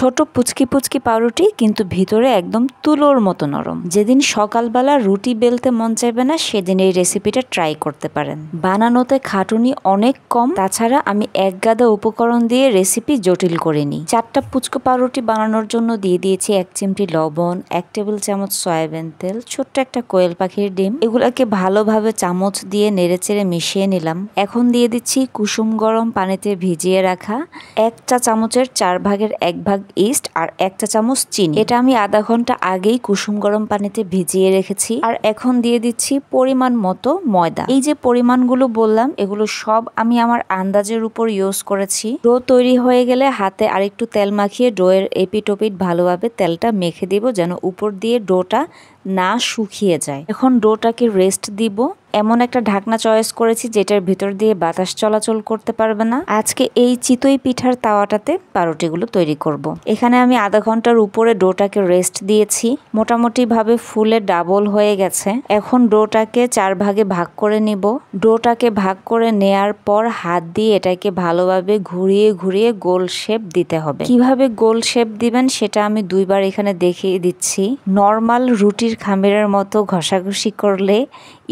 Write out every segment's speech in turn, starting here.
ছোট পুচকি পুচকি পাউরুটি কিন্তু ভিতরে একদম তুলোর মতো নরম। যেদিন সকালবেলা রুটি বেলতে মন চাইবে না সেদিন এই রেসিপিটা ট্রাই করতে পারেন। বানানোতে খাটুনি অনেক কম, তাছাড়া আমি এক গাদা উপকরণ দিয়ে রেসিপি জটিল করিনি। 4টা পুচকো পাউরুটি বানানোর জন্য দিয়ে দিয়েছি 1 চিমটি লবণ, 1 টেবিল চামচ সয়াবিন তেল, ছোট্ট একটা কোয়েল পাখির ডিম। এগুলাকে ভালোভাবে চামচ দিয়ে নেড়েচেড়ে মিশিয়ে নিলাম। এখন দিয়ে দিচ্ছি কুসুম গরম পানিতে ভিজিয়ে রাখা 1 চা চামচের 4 ভাগের 1 ভাগ ইস্ট আর 1 চা চামচ চিনি। এটা আমি আধা ঘন্টা আগেই কুসুম গরম পানিতে ভিজিয়ে রেখেছি। আর এখন দিয়ে দিচ্ছি পরিমাণ মতো ময়দা। এই যে পরিমাণগুলো বললাম এগুলো সব আমি আমার আন্দাজের উপর ইউজ করেছি। ডো তৈরি হয়ে গেলে হাতে আরেকটু তেল মাখিয়ে ডোয়ের এপিট ওপিট ভালোভাবে তেলটা মেখে দিব যেন উপর দিয়ে ডোটা না শুকিয়ে যায়। এখন ডোটাকে রেস্ট দিব। এমন একটা ঢাকনা চয়েস করেছি যেটার ভিতর দিয়ে বাতাস চলাচল করতে পারবে না। আজকে এই চিতই পিঠার তাওয়াটাতে পাউরুটিগুলো তৈরি করব। এখানে আমি আধা ঘন্টার উপরে ডোটাকে রেস্ট দিয়েছি। মোটামুটি ভাবে ফুলে ডাবল হয়ে গেছে। এখন ডোটাকে 4 ভাগে ভাগ করে নিব। ডোটাকে ভাগ করে নেয়ার পর হাত দিয়ে এটাকে ভালোভাবে ঘুরিয়ে ঘুরিয়ে গোল শেপ দিতে হবে। কিভাবে গোল শেপ দিবেন সেটা আমি 2 বার এখানে দেখিয়ে দিচ্ছি। নর্মাল রুটির খামিরের মতো ঘষাঘষি করলে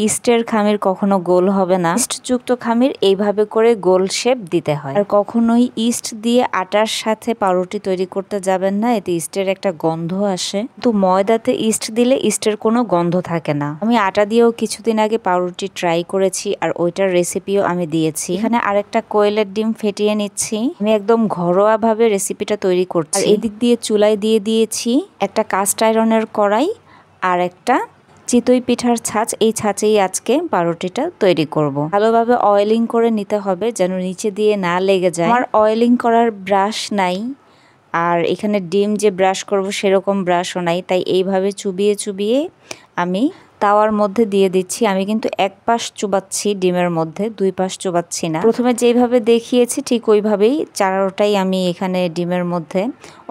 ইস্টের খামির কখনো গোল হবে না। ইস্ট যুক্ত খামির এইভাবে করে গোল শেপ দিতে হয়। আর কখনোই ইস্ট দিয়ে আটার সাথে পাউরুটি তৈরি করতে যাবেন না, এতে ইস্টের একটা গন্ধ আসে। তো ময়দাতে ইস্ট দিলে ইস্টের কোনো গন্ধ থাকে না। আমি আটা দিয়েও কিছুদিন আগে পাউরুটি ট্রাই করেছি আর ওইটার রেসিপিও আমি দিয়েছি। এখানে আরেকটা কোয়েলের ডিম ফেটিয়ে নিচ্ছি। আমি একদম ঘরোয়া ভাবে রেসিপিটা তৈরি করছি। আর এদিক দিয়ে চুলায় দিয়ে দিয়েছি একটা কাস্ট আয়রনের কড়াই আর একটা চিতই পিঠার ছাঁচ। এই ছাঁচেই আজকে পাউরুটিটা তৈরি করব। ভালোভাবে অয়েলিং করে নিতে হবে যেন নিচে দিয়ে না লেগে যায়। আমার অয়েলিং করার ব্রাশ নাই, আর এখানে ডিম যে ব্রাশ করব সেরকম ব্রাশও নাই, তাই এইভাবে চুবিয়ে চুবিয়ে আমি তাওয়ার মধ্যে দিয়ে দিচ্ছি। আমি কিন্তু এক পাশ চুবাচ্ছি ডিমের মধ্যে, 2 পাশ চুবাচ্ছি না। প্রথমে যেভাবে দেখিয়েছি ঠিক ওইভাবেই চারোটাই আমি এখানে ডিমের মধ্যে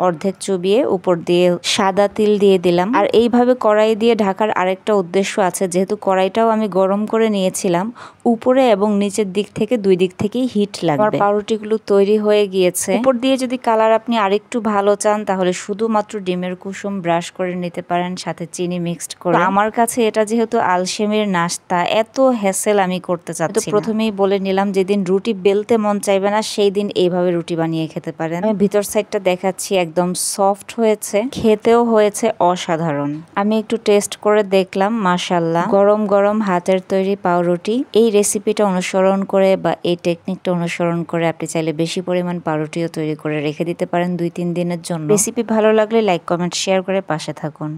অর্ধেক চুবিয়ে উপর দিয়ে সাদা তিল দিয়ে দিলাম। আর এইভাবে কড়াই দিয়ে ঢাকার আরেকটা উদ্দেশ্য আছে, যেহেতু কড়াইটাও আমি গরম করে নিয়েছিলাম, উপরে এবং নিচের দিক থেকে 2 দিক থেকেই হিট লাগবে। আমার পাউরুটিগুলো তৈরি হয়ে গিয়েছে। উপর দিয়ে যদি কালার আপনি আরেকটু ভালো চান তাহলে শুধুমাত্র ডিমের কুসুম ব্রাশ করে নিতে পারেন সাথে চিনি মিক্সড করে। আমার কাছে এটা যেহেতু আলসেমির নাস্তা, এত হ্যাসেল আমি করতে চাচ্ছি না। প্রথমেই বলে নিলাম যেদিন রুটি বেলতে মন চাইবে না সেই দিন এইভাবে রুটি বানিয়ে খেতে পারেন। আমি ভিতর সাইডটা দেখাচ্ছি, একদম সফট হয়েছে, খেতেও হয়েছে অসাধারণ। আমি একটু টেস্ট করে দেখলাম, মাশাআল্লাহ। গরম গরম হাতের তৈরি পাউরুটি। এই রেসিপিটা অনুসরণ করে বা এই টেকনিকটা অনুসরণ করে আপনি চাইলে বেশি পরিমাণ পাউরুটিও তৈরি করে রেখে দিতে পারেন 2-3 দিনের জন্য। রেসিপি ভালো লাগলে লাইক কমেন্ট শেয়ার করে পাশে থাকুন।